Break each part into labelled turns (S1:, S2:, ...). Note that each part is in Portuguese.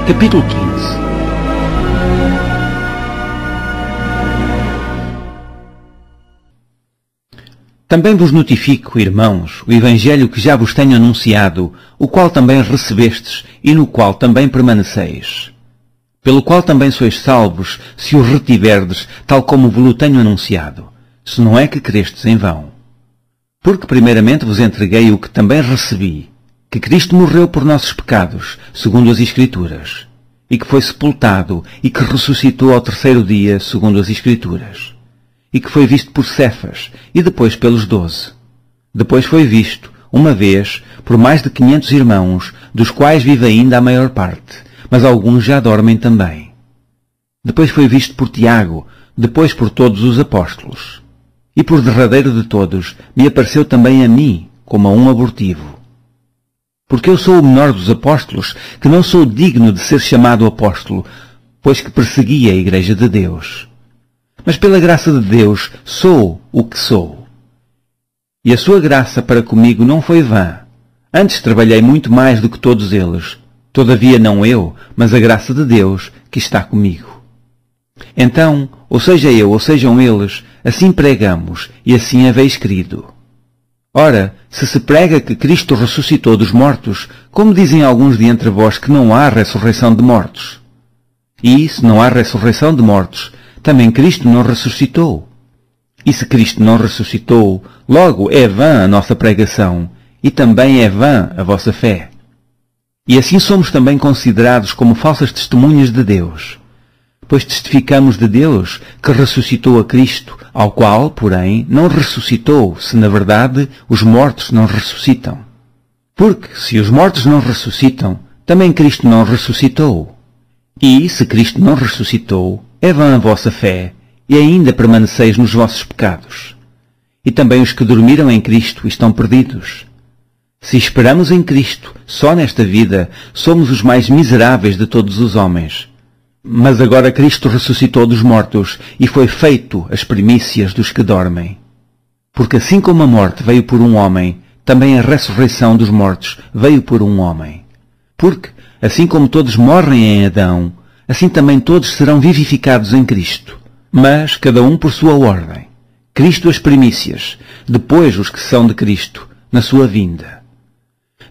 S1: Capítulo 15. Também vos notifico, irmãos, o Evangelho que já vos tenho anunciado, o qual também recebestes e no qual também permaneceis. Pelo qual também sois salvos, se o retiverdes, tal como vos o tenho anunciado, se não é que crestes em vão. Porque primeiramente vos entreguei o que também recebi, que Cristo morreu por nossos pecados, segundo as Escrituras, e que foi sepultado, e que ressuscitou ao terceiro dia, segundo as Escrituras, e que foi visto por Cefas, e depois pelos 12. Depois foi visto, uma vez, por mais de 500 irmãos, dos quais vive ainda a maior parte, mas alguns já dormem também. Depois foi visto por Tiago, depois por todos os apóstolos. E por derradeiro de todos, me apareceu também a mim, como a um abortivo. Porque eu sou o menor dos apóstolos, que não sou digno de ser chamado apóstolo, pois que persegui a Igreja de Deus. Mas pela graça de Deus sou o que sou. E a sua graça para comigo não foi vã. Antes trabalhei muito mais do que todos eles. Todavia não eu, mas a graça de Deus que está comigo. Então, ou seja eu, ou sejam eles, assim pregamos, e assim haveis crido. Ora, se prega que Cristo ressuscitou dos mortos, como dizem alguns de entre vós que não há ressurreição de mortos? E, se não há ressurreição de mortos, também Cristo não ressuscitou. E se Cristo não ressuscitou, logo é vã a nossa pregação, e também é vã a vossa fé. E assim somos também considerados como falsas testemunhas de Deus, pois testificamos de Deus que ressuscitou a Cristo, ao qual, porém, não ressuscitou, se na verdade os mortos não ressuscitam. Porque, se os mortos não ressuscitam, também Cristo não ressuscitou. E, se Cristo não ressuscitou, é vã a vossa fé, e ainda permaneceis nos vossos pecados. E também os que dormiram em Cristo estão perdidos. Se esperamos em Cristo, só nesta vida, somos os mais miseráveis de todos os homens. Mas agora Cristo ressuscitou dos mortos, e foi feito as primícias dos que dormem. Porque assim como a morte veio por um homem, também a ressurreição dos mortos veio por um homem. Porque, assim como todos morrem em Adão, assim também todos serão vivificados em Cristo, mas cada um por sua ordem. Cristo as primícias, depois os que são de Cristo, na sua vinda.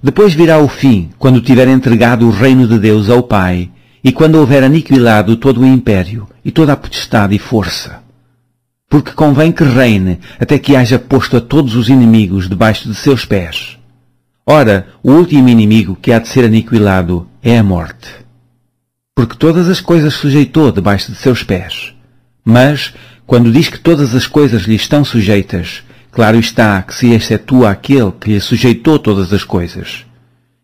S1: Depois virá o fim, quando tiver entregado o reino de Deus ao Pai, e quando houver aniquilado todo o império, e toda a potestade e força. Porque convém que reine, até que haja posto a todos os inimigos debaixo de seus pés. Ora, o último inimigo que há de ser aniquilado é a morte. Porque todas as coisas sujeitou debaixo de seus pés. Mas, quando diz que todas as coisas lhe estão sujeitas, claro está que se excetua aquele que lhe sujeitou todas as coisas.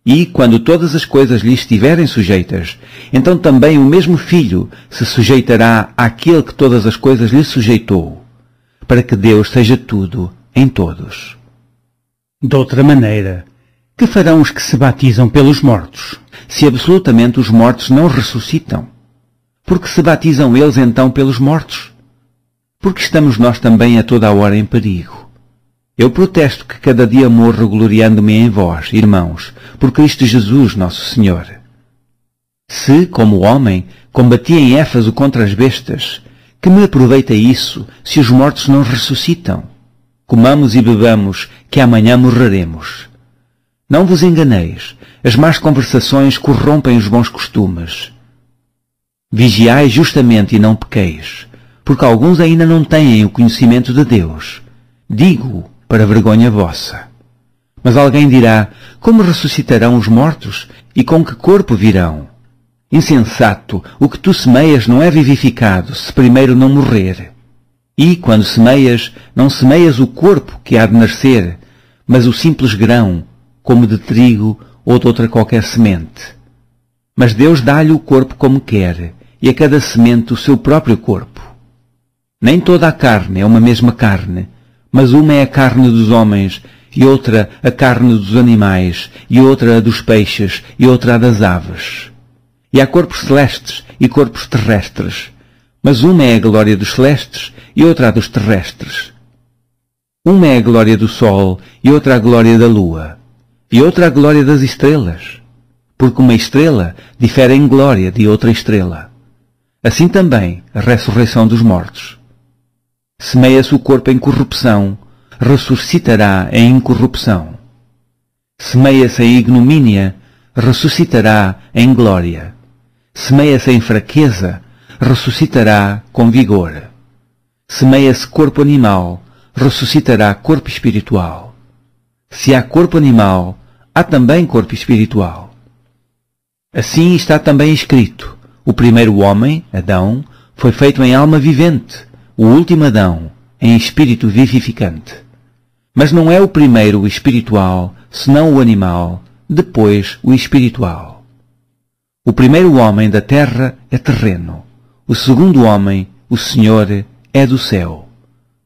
S1: E, quando todas as coisas lhe estiverem sujeitas, então também o mesmo Filho se sujeitará àquele que todas as coisas lhe sujeitou, para que Deus seja tudo em todos. De outra maneira, que farão os que se batizam pelos mortos, se absolutamente os mortos não ressuscitam? Porque se batizam eles então pelos mortos? Porque estamos nós também a toda a hora em perigo. Eu protesto que cada dia morro gloriando-me em vós, irmãos, por Cristo Jesus nosso Senhor. Se, como homem, combati em Éfeso contra as bestas, que me aproveita isso, se os mortos não ressuscitam? Comamos e bebamos, que amanhã morreremos. Não vos enganeis, as más conversações corrompem os bons costumes. Vigiai justamente e não pequeis, porque alguns ainda não têm o conhecimento de Deus. Digo-o para vergonha vossa. Mas alguém dirá, como ressuscitarão os mortos, e com que corpo virão? Insensato, o que tu semeias não é vivificado, se primeiro não morrer. E, quando semeias, não semeias o corpo que há de nascer, mas o simples grão, como de trigo ou de outra qualquer semente. Mas Deus dá-lhe o corpo como quer, e a cada semente o seu próprio corpo. Nem toda a carne é uma mesma carne, mas uma é a carne dos homens, e outra a carne dos animais, e outra a dos peixes, e outra a das aves. E há corpos celestes e corpos terrestres, mas uma é a glória dos celestes e outra a dos terrestres. Uma é a glória do sol e outra a glória da lua, e outra a glória das estrelas. porque uma estrela difere em glória de outra estrela. Assim também a ressurreição dos mortos. Semeia-se o corpo em corrupção, ressuscitará em incorrupção. Semeia-se em ignomínia, ressuscitará em glória. Semeia-se em fraqueza, ressuscitará com vigor. Semeia-se corpo animal, ressuscitará corpo espiritual. Se há corpo animal, há também corpo espiritual. Assim está também escrito: o primeiro homem, Adão, foi feito em alma vivente, o último Adão, em espírito vivificante. Mas não é o primeiro o espiritual, senão o animal, depois o espiritual. O primeiro homem da terra é terreno, o segundo homem, o Senhor, é do céu.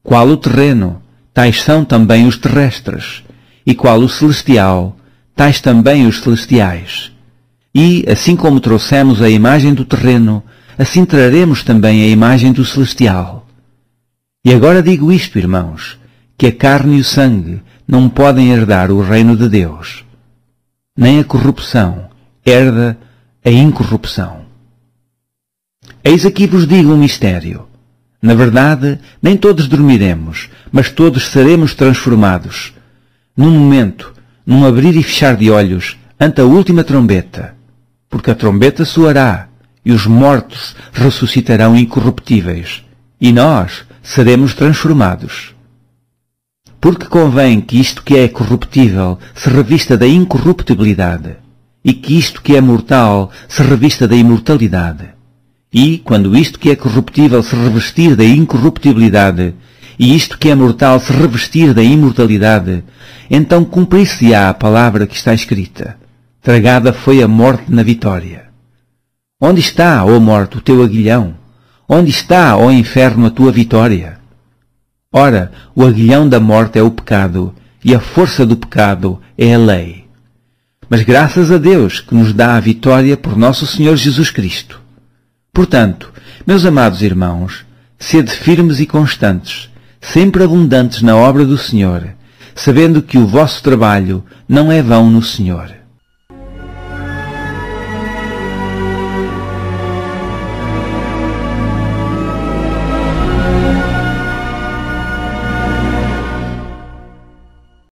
S1: Qual o terreno, tais são também os terrestres, e qual o celestial, tais também os celestiais. E, assim como trouxemos a imagem do terreno, assim traremos também a imagem do celestial. E agora digo isto, irmãos, que a carne e o sangue não podem herdar o reino de Deus. Nem a corrupção herda a incorrupção. Eis aqui vos digo um mistério. Na verdade, nem todos dormiremos, mas todos seremos transformados. Num momento, num abrir e fechar de olhos, ante a última trombeta. Porque a trombeta soará, e os mortos ressuscitarão incorruptíveis, e nós seremos transformados. Porque convém que isto que é corruptível se revista da incorruptibilidade, e que isto que é mortal se revista da imortalidade. E, quando isto que é corruptível se revestir da incorruptibilidade, e isto que é mortal se revestir da imortalidade, então cumprir-se-á a palavra que está escrita: tragada foi a morte na vitória. Onde está, ó morte, o teu aguilhão? Onde está, ó inferno, a tua vitória? Ora, o aguilhão da morte é o pecado, e a força do pecado é a lei. Mas graças a Deus que nos dá a vitória por nosso Senhor Jesus Cristo. Portanto, meus amados irmãos, sede firmes e constantes, sempre abundantes na obra do Senhor, sabendo que o vosso trabalho não é vão no Senhor.